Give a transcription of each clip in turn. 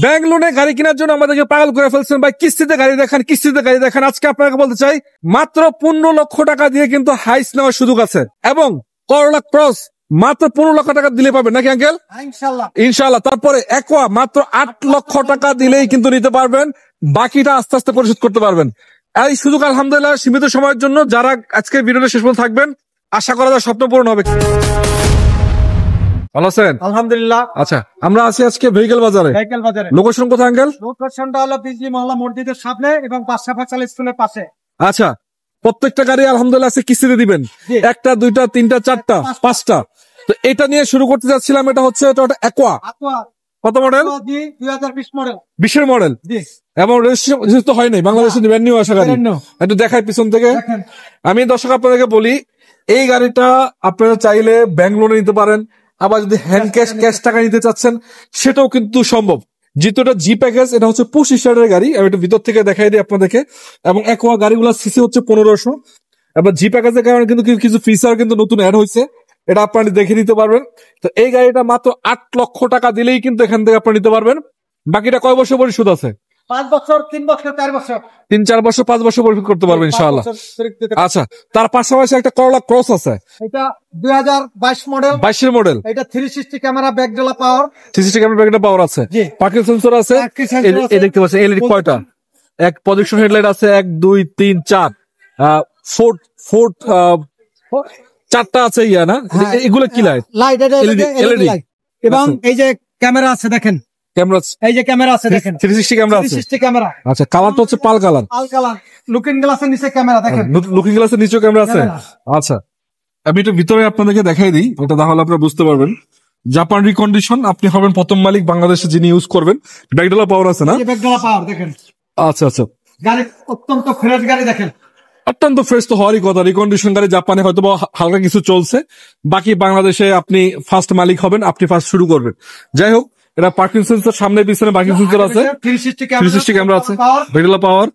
Bank লোনে গাড়ি কেনার জন্য আমাদেরকে পাগল করে ফেলছেন ভাই, কিস্তিতে গাড়ি দেখান, কিস্তিতে গাড়ি দেখান। আজকে আপনাকে বলতে চাই মাত্র 15 লক্ষ টাকা দিয়ে কিন্তু হাইস নেওয়ার সুযোগ আছে, এবং করলা ক্রস মাত্র 15 লক্ষ টাকা দিলে পাবেন নাকি আঙ্কেল? ইনশাল্লাহ। তারপরে একোয়া মাত্র 8 লক্ষ টাকা দিলেই কিন্তু নিতে পারবেন, বাকিটা আস্তে আস্তে পরিশোধ করতে পারবেন। এই সুযোগ আলহামদুলিল্লাহ সীমিত সময়ের জন্য। যারা আজকে ভিডিওটা শেষ পর্যন্ত থাকবেন, আশা করা যায় স্বপ্ন পূরণ হবে। ভালো আছেন? আলহামদুলিল্লাহ। আচ্ছা, আমরা আছি আজকে ভেহিকেল বাজারে। লোকেশন কোথায় আঙ্কেল? লোকেশনটা হলো বিজলি মহল্লা মসজিদের সামনে এবং পাঁচশা ফাঁসাল স্কুলের পাশে। আচ্ছা, প্রত্যেকটা গাড়ি আলহামদুলিল্লাহ আজকে কিস্তিতে দিবেন, একটা, দুইটা, তিনটা, চারটা, পাঁচটা। তো এটা নিয়ে শুরু করতে যাচ্ছিলাম, এটা হচ্ছে একোয়া। কত মডেল? 2020 মডেল। 20 মডেল, এবং রেজিস্ট্রেশন তো হয় নাই, বাংলাদেশে ব্র্যান্ড নিউ আসা গাড়ি। একটু দেখাই পিছন থেকে। আমি দর্শক আপনাদেরকে বলি, এই গাড়িটা আপনারা চাইলে ব্যাংক লোনে নিতে পারেন, আবার যদি হ্যান্ড ক্যাশ টাকা নিতে চাচ্ছেন সেটাও কিন্তু সম্ভব। যেহেতু এটা জি প্যাকেজ, এটা হচ্ছে পুশ স্টার্টের গাড়ি। আমি একটু ভিতর থেকে দেখাই দিই আপনাদেরকে। এবং একোয়া গাড়িগুলোর সিসি হচ্ছে 1500। এবার জি প্যাকেজের কারণে কিন্তু কিছু ফিচার কিন্তু নতুন অ্যাড হয়েছে, এটা আপনারা দেখে নিতে পারবেন। তো এই গাড়িটা মাত্র 8 লক্ষ টাকা দিলেই কিন্তু এখান থেকে আপনারা নিতে পারবেন। বাকিটা কয় বছর পরিশোধ আছে? 5 বছর, 3 বছর, 4 বছর, 3-4 বছর, 5 বছর পরিশোধ করতে পারবেন ইনশাআল্লাহ। আচ্ছা, তার পাশাপাশি একটা করলা ক্রস আছে, এটা 2022 মডেল। 22 মডেল। এটা 360 ক্যামেরা, ব্যাকডালা পাওয়ার, 360 ক্যামেরা, ব্যাকডালা পাওয়ার আছে, পার্কিং সেন্সর আছে। এই দেখতে পাচ্ছেন এলইডি কয়টা? এক প্রজেকশন হেডলাইট আছে, 1 2 3 4 ফোর্থ 4টা আছে। ইয়া না, এগুলো কি লাইট? এলইডি। এবং এই যে ক্যামেরা আছে দেখেন, ক্যামেরা, এই যে ক্যামেরা আছে দেখেন, 360 ক্যামেরা আছে। 360 ক্যামেরা। আচ্ছা, কালারটা হচ্ছে পাল কালার। লুকিং গ্লাসের নিচে ক্যামেরা দেখেন, লুকিং গ্লাসের নিচেও ক্যামেরা আছে। আচ্ছা, আমি একটু ভিতরে আপনাদেরকে দেখাই দিই, এটা তাহলে আপনারা বুঝতে পারবেন। জাপান রিকন্ডিশন, আপনি হবেন প্রথম মালিক বাংলাদেশে যিনি ইউজ করবেন। ব্যাকডালা পাওয়ার আছে না? ব্যাকডালা পাওয়ার দেখেন। আচ্ছা আচ্ছা, গাড়ি অত্যন্ত ফ্রেশ গাড়ি দেখেন, অত্যন্ত ফ্রেশ তো হওয়ারই কথা। রিকন্ডিশন গাড়ি জাপানে হয়তো হালকা কিছু চলছে, বাকি বাংলাদেশে আপনি ফার্স্ট মালিক হবেন, আপনি ফার্স্ট শুরু করবেন। যাই হোক, এটা পার্কিং সেন্সর সামনে পিছনে পার্কিং সেন্সর আছে, 360 ক্যামেরা আছে, ব্যাকডালা পাওয়ার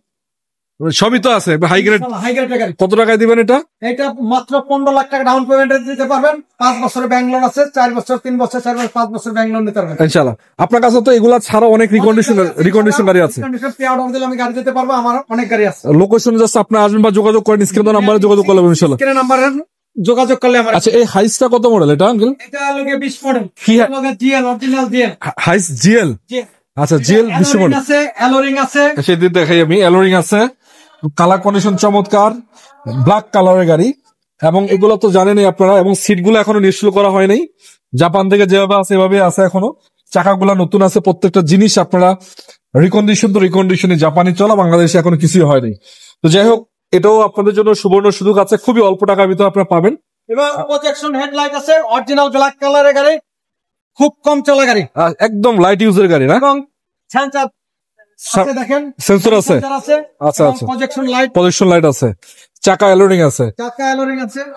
সবই তো আছে। হাই গ্রেড গাড়ি। কত টাকায় দিবেন এটা? এটা মাত্র 15 লাখ টাকা ডাউন পেমেন্টে দিতে পারবেন। 5 বছরের ব্যাংক লোন আছে, 4 বছর, 3 বছর, 4 বছর, 5 বছর ব্যাংক লোন নিতে পারবেন ইনশাআল্লাহ। আপনার কাছে তো এগুলা ছাড়া অনেক রিকন্ডিশন গাড়ি আছে। আমি গাড়ি দিতে পারবো, আমার অনেক গাড়ি আছে। লোকেশন জাস্ট আপনি আসবেন বা যোগাযোগ করেন, স্ক্রিনে নাম্বারে যোগাযোগ করলে ইনশাআল্লাহ। স্ক্রিনে নাম্বারে যোগাযোগ করলে আমার। আচ্ছা, এই হাইসটা কত মডেল এটা আঙ্কেল? এটা লগে 20 model. GL, original GL. হাইস GL. আচ্ছা, জিএল 20 মডেল আছে, অ্যালোরিং আছে। সেদিন দেখাই আমি, অ্যালোরিং আছে, কালার কন্ডিশন চমৎকার, ব্ল্যাক কালারের গাড়ি। এবং এগুলো তো জানেনই আপনারা, এবং সিট গুলো এখনো নিশ্চল করা হয় নাই, জাপান থেকে যেভাবে আছে এভাবে আছে এখনো। চাকাগুলা নতুন আছে, প্রত্যেকটা জিনিস আপনারা রিকন্ডিশন তো রিকন্ডিশনে জাপানি চলা, বাংলাদেশে এখনো কিছুই হয়নি। তো যাই হোক, এটাও আপনাদের জন্য সুবর্ণ সুযোগ আছে, খুবই অল্প টাকার ভিতরে আপনারা পাবেন। এবং প্রজেকশন হেডলাইট আছে, অরিজিনাল ব্ল্যাক কালারের গাড়ি, খুব কম চলা গাড়ি, একদম লাইট ইউজের গাড়ি না? এবং দেখেন সেন্সর আছে। আচ্ছা আচ্ছা, প্রজেকশন লাইট আছে, চাকা অ্যালোরিং আছে।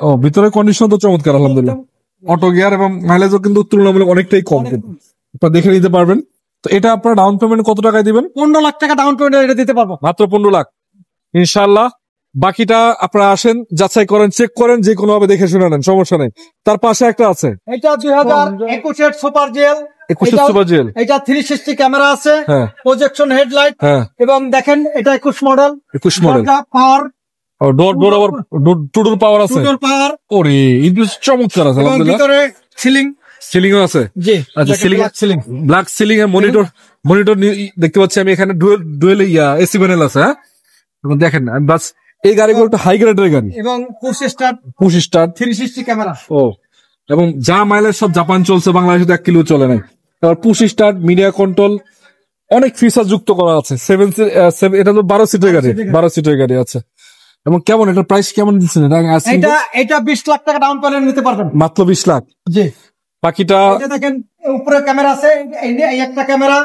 ও, ভিতরে কন্ডিশন তো চমৎকার আলহামদুলিল্লাহ। অটো গিয়ার এবং মাইলেজও কিন্তু তুলনামূলক অনেকটাই কম, কিন্তু আপনারা দেখে নিতে পারবেন। তো এটা আপনার ডাউন পেমেন্ট কত টাকায় দিবেন? 15 লাখ টাকা ডাউন পেমেন্ট এটা দিতে পারবো, মাত্র 15 লাখ ইনশাআল্লাহ। বাকিটা আপনারা আসেন, যাচাই করেন, চেক করেন, যে কোনো ভাবে দেখে শুনে নেন, সমস্যা নেই। তার পাশে একটা আছে, এটা 2021 সুপার জিএল। 21 super GL. এটা 360 ক্যামেরা আছে, প্রজেকশন হেডলাইট, এবং দেখেন এটা 21 মডেল। 21 মডেল, পাওয়ার ডোর আবার টুডোর পাওয়ার আছে। ওরে, এটা চমৎকার আছে আলহামদুলিল্লাহ। ভিতরে সিলিং আছে। জি, আচ্ছা, ব্ল্যাক সিলিং এর মনিটর দেখতে পাচ্ছি আমি এখানে। ডুয়েল এসি প্যানেল আছে। হ্যাঁ, দেখেন বাস, এই গাড়িগুলো একটু হাই গ্রেডের গাড়ি, এবং পুশ স্টার্ট 360 ক্যামেরা। ও, এবং যা মাইলেজ সব জাপান চলছে, বাংলাদেশে 1 কিলো চলে নাই। তারপর পুশ স্টার্ট, মিডিয়া কন্ট্রোল, অনেক ফিচার যুক্ত করা আছে। এটা তো 12 সিটের গাড়ি, 12 সিটের গাড়ি আছে। এবং কেমন, এটার প্রাইস কেমন দিচ্ছেন? এটা 20 লাখ টাকা ডাউন পেমেন্ট নিতে পারবেন, মাত্র 20 লাখ। জি। বাকিটা দেখেন, উপরে ক্যামেরা আছে, এই একটা ক্যামেরা,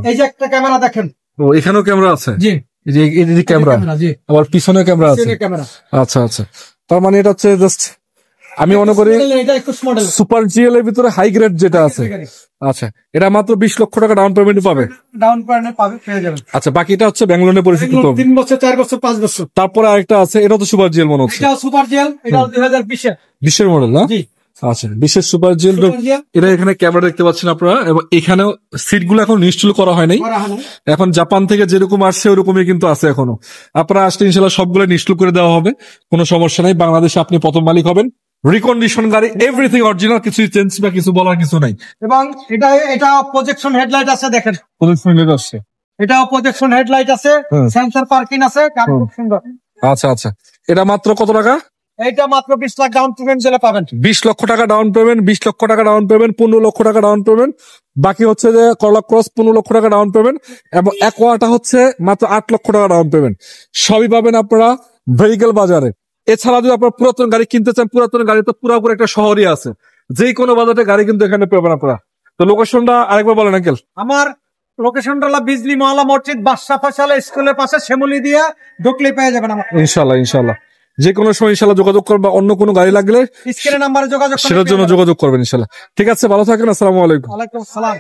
এই যে একটা ক্যামেরা দেখেন। ও, এখানেও ক্যামেরা আছে। জি, এই ক্যামেরা, আবার পিছনে ক্যামেরা আছে। আচ্ছা আচ্ছা, তার মানে এটা হচ্ছে জাস্ট, আমি মনে করি সুপার জিএল এর ভিতরে হাই গ্রেড যেটা আছে। আচ্ছা, এটা মাত্র 20 লক্ষ টাকা ডাউন পেমেন্ট পাবে। পেয়ে যাবেন। আচ্ছা, বাকিটা হচ্ছে ব্যাঙ্গালোরে পরিচিত 3 বছর, 4 বছর, 5 বছর। তারপরে আরেকটা আছে, এটা তো সুপার জিএল মনে হচ্ছে। এটা সুপার জিএল, এটা 2020 মডেল না? জি, আচ্ছা, বিশেষ সুপার জিল। এটা এখানে ক্যামেরা দেখতে পাচ্ছেন আপনারা, এবং এখানেও সিট গুলো এখন ইনস্টল করা হয় নাই, এখন জাপান থেকে যেরকম আসছে ওরকমই কিন্তু আছে এখনো। আপনারা আসলে ইনশাল্লাহ সবগুলো ইনস্টল করে দেওয়া হবে, কোনো সমস্যা নাই। বাংলাদেশে আপনি প্রথম মালিক হবেন, রিকন্ডিশন গাড়ি, এভরিথিং অরিজিনাল, কিছু চেঞ্জ বা কিছু বলার কিছু নাই। এবং এটা প্রজেকশন হেডলাইট আছে, দেখেন আসছে, এটাও প্রজেকশন হেডলাইট আছে, সেন্সর পার্কিং আছে, গাড়ি খুব সুন্দর। আচ্ছা আচ্ছা, এটা মাত্র কত টাকা? এইটা মাত্র 20 লাখ ডাউন পেমেন্ট দিলে পাবেন। 20 লক্ষ টাকা ডাউন পেমেন্ট, 20 লক্ষ টাকা ডাউন পেমেন্ট, 15 লক্ষ টাকা ডাউন পেমেন্ট, বাকি হচ্ছে যে করলা ক্রস 15 লক্ষ টাকা ডাউন পেমেন্ট, এবং অ্যাকোয়াটা হচ্ছে মাত্র 8 লক্ষ টাকা ডাউন পেমেন্ট। সবই পাবেন আপনারা ভেহিকেল বাজারে। এছাড়া যদি আপনারা পুরাতন গাড়ি কিনতে চান, পুরাতন গাড়ি তো পুরোপুরি একটা শহরই আছে, যে কোনো বাজারে গাড়ি কিন্তু এখানে পাবেন আপনারা। তো লোকেশনটা আরেকবার বলেন আঙ্কেল। আমার লোকেশনটা হলো বিজলি মহল্লা মসজিদ, বাদশা ফয়সাল স্কুলের পাশে, শ্যামলী দিয়া ঢুকলেই পেয়ে যাবেন আমার। ইনশাল্লাহ ইনশাল্লাহ, যে কোনো সময় ইনশাল্লাহ যোগাযোগ করবেন, বা অন্য কোনো গাড়ি লাগলে স্ক্রিনের নাম্বারে যোগাযোগ করবেন, সেটার জন্য যোগাযোগ করবেন ইনশাল্লাহ। ঠিক আছে, ভালো থাকেন, আসসালামু আলাইকুম। ওয়ালাইকুম আসসালাম।